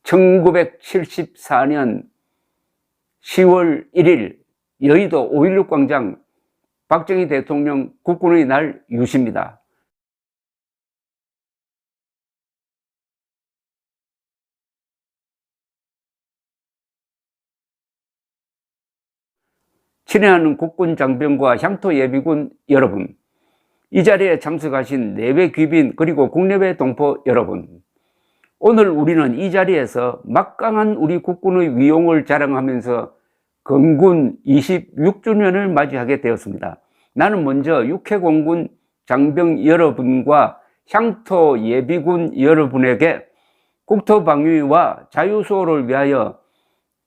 1974년 10월 1일 여의도 5.16 광장 박정희 대통령 국군의 날 유시입니다. 친애하는 국군 장병과 향토 예비군 여러분, 이 자리에 참석하신 내외 귀빈 그리고 국내외 동포 여러분, 오늘 우리는 이 자리에서 막강한 우리 국군의 위용을 자랑하면서 건군 26주년을 맞이하게 되었습니다. 나는 먼저 육해공군 장병 여러분과 향토 예비군 여러분에게 국토방위와 자유수호를 위하여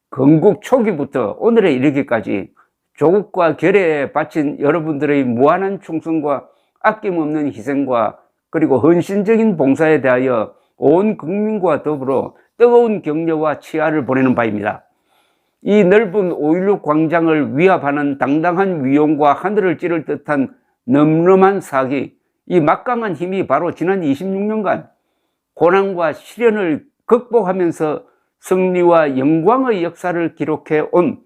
건국 초기부터 오늘에 이르기까지 조국과 결의에 바친 여러분들의 무한한 충성과 아낌없는 희생과 그리고 헌신적인 봉사에 대하여 온 국민과 더불어 뜨거운 격려와 치하를 보내는 바입니다. 이 넓은 5.16 광장을 위압하는 당당한 위용과 하늘을 찌를 듯한 넘넘한 사기, 이 막강한 힘이 바로 지난 26년간 고난과 시련을 극복하면서 승리와 영광의 역사를 기록해 온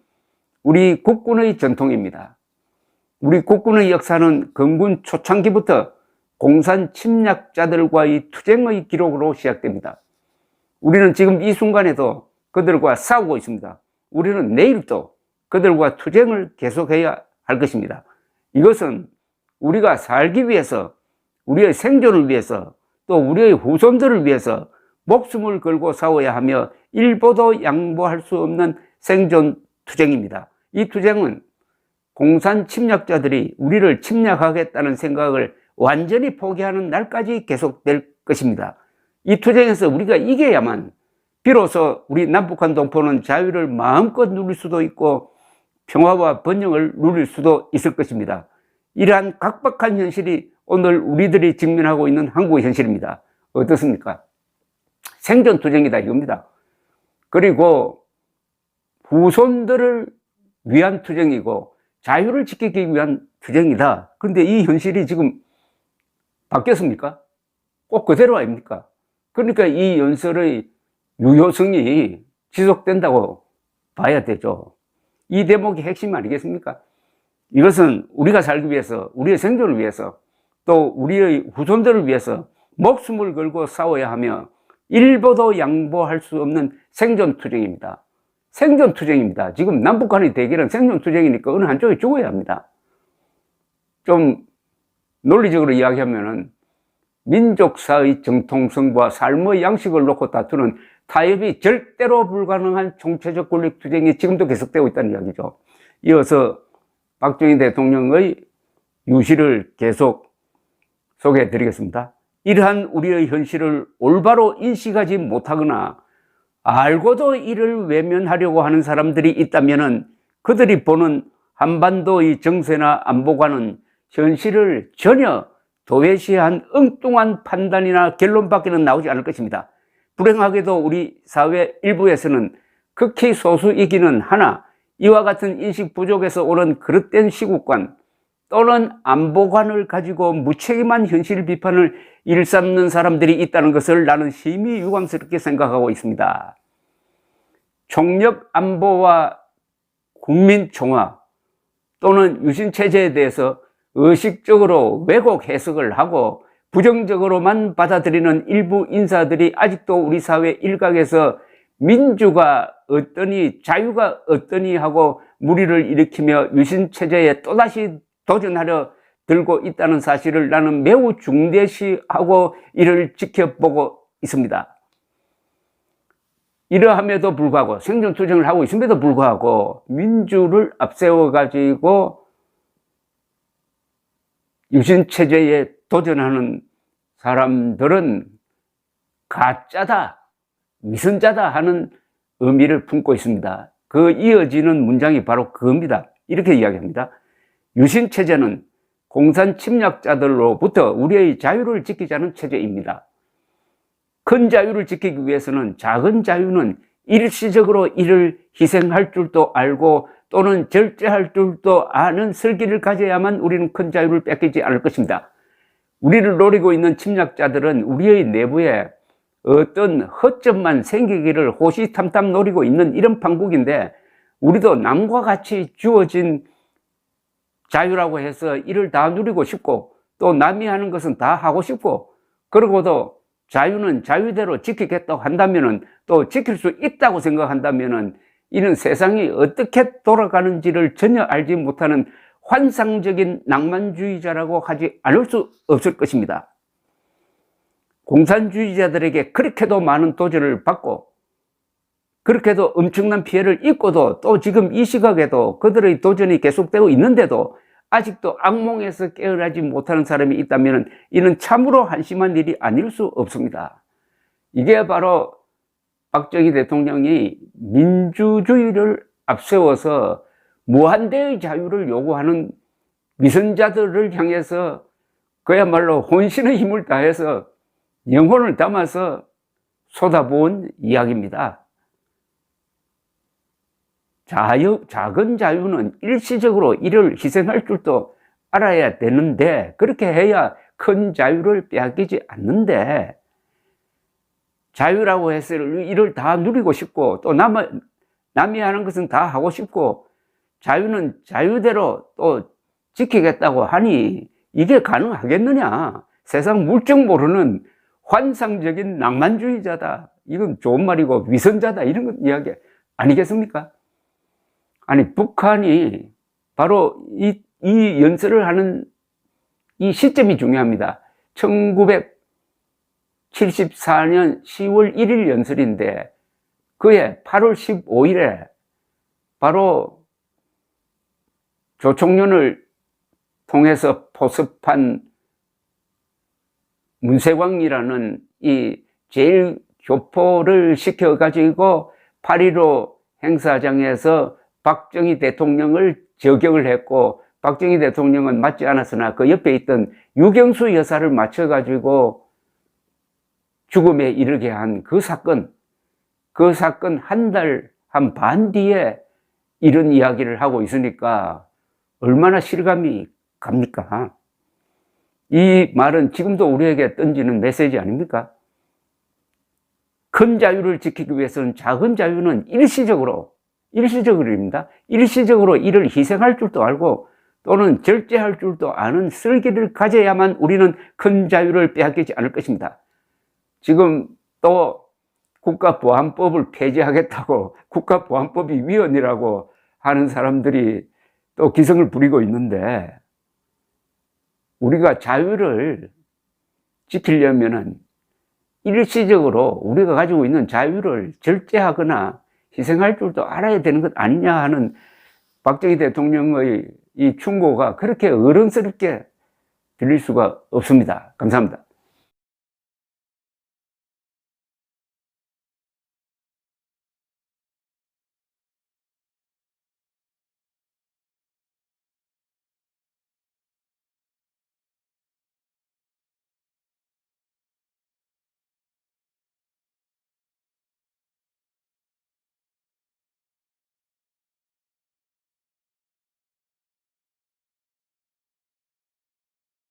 우리 국군의 전통입니다. 우리 국군의 역사는 건군 초창기부터 공산 침략자들과의 투쟁의 기록으로 시작됩니다. 우리는 지금 이 순간에도 그들과 싸우고 있습니다. 우리는 내일도 그들과 투쟁을 계속해야 할 것입니다. 이것은 우리가 살기 위해서, 우리의 생존을 위해서, 또 우리의 후손들을 위해서 목숨을 걸고 싸워야 하며 일보도 양보할 수 없는 생존 투쟁입니다. 이 투쟁은 공산 침략자들이 우리를 침략하겠다는 생각을 완전히 포기하는 날까지 계속될 것입니다. 이 투쟁에서 우리가 이겨야만 비로소 우리 남북한 동포는 자유를 마음껏 누릴 수도 있고 평화와 번영을 누릴 수도 있을 것입니다. 이러한 각박한 현실이 오늘 우리들이 직면하고 있는 한국의 현실입니다. 어떻습니까? 생존 투쟁이다 이겁니다. 그리고 후손들을 위한 투쟁이고 자유를 지키기 위한 투쟁이다. 그런데 이 현실이 지금 바뀌었습니까? 꼭 그대로 아닙니까? 그러니까 이 연설의 유효성이 지속된다고 봐야 되죠. 이 대목이 핵심 아니겠습니까? 이것은 우리가 살기 위해서, 우리의 생존을 위해서, 또 우리의 후손들을 위해서 목숨을 걸고 싸워야 하며 일보도 양보할 수 없는 생존투쟁입니다. 생존투쟁입니다. 지금 남북 간의 대결은 생존투쟁이니까 어느 한쪽이 죽어야 합니다. 좀 논리적으로 이야기하면은 민족사의 정통성과 삶의 양식을 놓고 다투는 타협이 절대로 불가능한 총체적 권력투쟁이 지금도 계속되고 있다는 이야기죠. 이어서 박정희 대통령의 유시를 계속 소개해 드리겠습니다. 이러한 우리의 현실을 올바로 인식하지 못하거나 알고도 이를 외면하려고 하는 사람들이 있다면 그들이 보는 한반도의 정세나 안보관은 현실을 전혀 도외시한 엉뚱한 판단이나 결론밖에는 나오지 않을 것입니다. 불행하게도 우리 사회 일부에서는 극히 소수이기는 하나 이와 같은 인식 부족에서 오는 그릇된 시국관 또는 안보관을 가지고 무책임한 현실 비판을 일삼는 사람들이 있다는 것을 나는 심히 유감스럽게 생각하고 있습니다. 총력 안보와 국민 총화 또는 유신체제에 대해서 의식적으로 왜곡 해석을 하고 부정적으로만 받아들이는 일부 인사들이 아직도 우리 사회 일각에서 민주가 어떠니 자유가 어떠니 하고 무리를 일으키며 유신체제에 또다시 도전하려 들고 있다는 사실을 나는 매우 중대시하고 이를 지켜보고 있습니다. 이러함에도 불구하고 생존투쟁을 하고 있음에도 불구하고 민주를 앞세워 가지고 유신체제에 도전하는 사람들은 가짜다, 위선자다 하는 의미를 품고 있습니다. 그 이어지는 문장이 바로 그겁니다. 이렇게 이야기합니다. 유신체제는 공산 침략자들로부터 우리의 자유를 지키자는 체제입니다. 큰 자유를 지키기 위해서는 작은 자유는 일시적으로 이를 희생할 줄도 알고 또는 절제할 줄도 아는 설기를 가져야만 우리는 큰 자유를 뺏기지 않을 것입니다. 우리를 노리고 있는 침략자들은 우리의 내부에 어떤 허점만 생기기를 호시탐탐 노리고 있는 이런 판국인데, 우리도 남과 같이 주어진 자유라고 해서 이를 다 누리고 싶고, 또 남이 하는 것은 다 하고 싶고, 그러고도 자유는 자유대로 지키겠다고 한다면은, 또 지킬 수 있다고 생각한다면은, 이는 세상이 어떻게 돌아가는지를 전혀 알지 못하는 환상적인 낭만주의자라고 하지 않을 수 없을 것입니다. 공산주의자들에게 그렇게도 많은 도전을 받고, 그렇게도 엄청난 피해를 입고도, 또 지금 이 시각에도 그들의 도전이 계속되고 있는데도 아직도 악몽에서 깨어나지 못하는 사람이 있다면 이는 참으로 한심한 일이 아닐 수 없습니다. 이게 바로 박정희 대통령이 민주주의를 앞세워서 무한대의 자유를 요구하는 위선자들을 향해서 그야말로 혼신의 힘을 다해서 영혼을 담아서 쏟아부은 이야기입니다. 작은 자유는 일시적으로 이를 희생할 줄도 알아야 되는데, 그렇게 해야 큰 자유를 빼앗기지 않는데, 자유라고 해서 이를 다 누리고 싶고, 또 남이 하는 것은 다 하고 싶고, 자유는 자유대로 또 지키겠다고 하니 이게 가능하겠느냐? 세상 물정 모르는 환상적인 낭만주의자다. 이건 좋은 말이고 위선자다. 이런 이야기 아니겠습니까? 아니, 북한이 바로 이 연설을 하는 이 시점이 중요합니다. 1974년 10월 1일 연설인데, 그해 8월 15일에 바로 조총련을 통해서 포섭한 문세광이라는 이 제일 교포를 시켜가지고 8.15 행사장에서 박정희 대통령을 저격을 했고, 박정희 대통령은 맞지 않았으나 그 옆에 있던 유경수 여사를 맞춰가지고 죽음에 이르게 한 그 사건 한 달 한 반 뒤에 이런 이야기를 하고 있으니까 얼마나 실감이 갑니까? 이 말은 지금도 우리에게 던지는 메시지 아닙니까? 큰 자유를 지키기 위해서는 작은 자유는 일시적으로입니다. 일시적으로 이를 희생할 줄도 알고, 또는 절제할 줄도 아는 슬기를 가져야만 우리는 큰 자유를 빼앗기지 않을 것입니다. 지금 또 국가보안법을 폐지하겠다고 국가보안법이 위헌이라고 하는 사람들이 또 기승을 부리고 있는데, 우리가 자유를 지키려면은 일시적으로 우리가 가지고 있는 자유를 절제하거나 희생할 줄도 알아야 되는 것 아니냐 하는 박정희 대통령의 이 충고가 그렇게 어른스럽게 들릴 수가 없습니다. 감사합니다.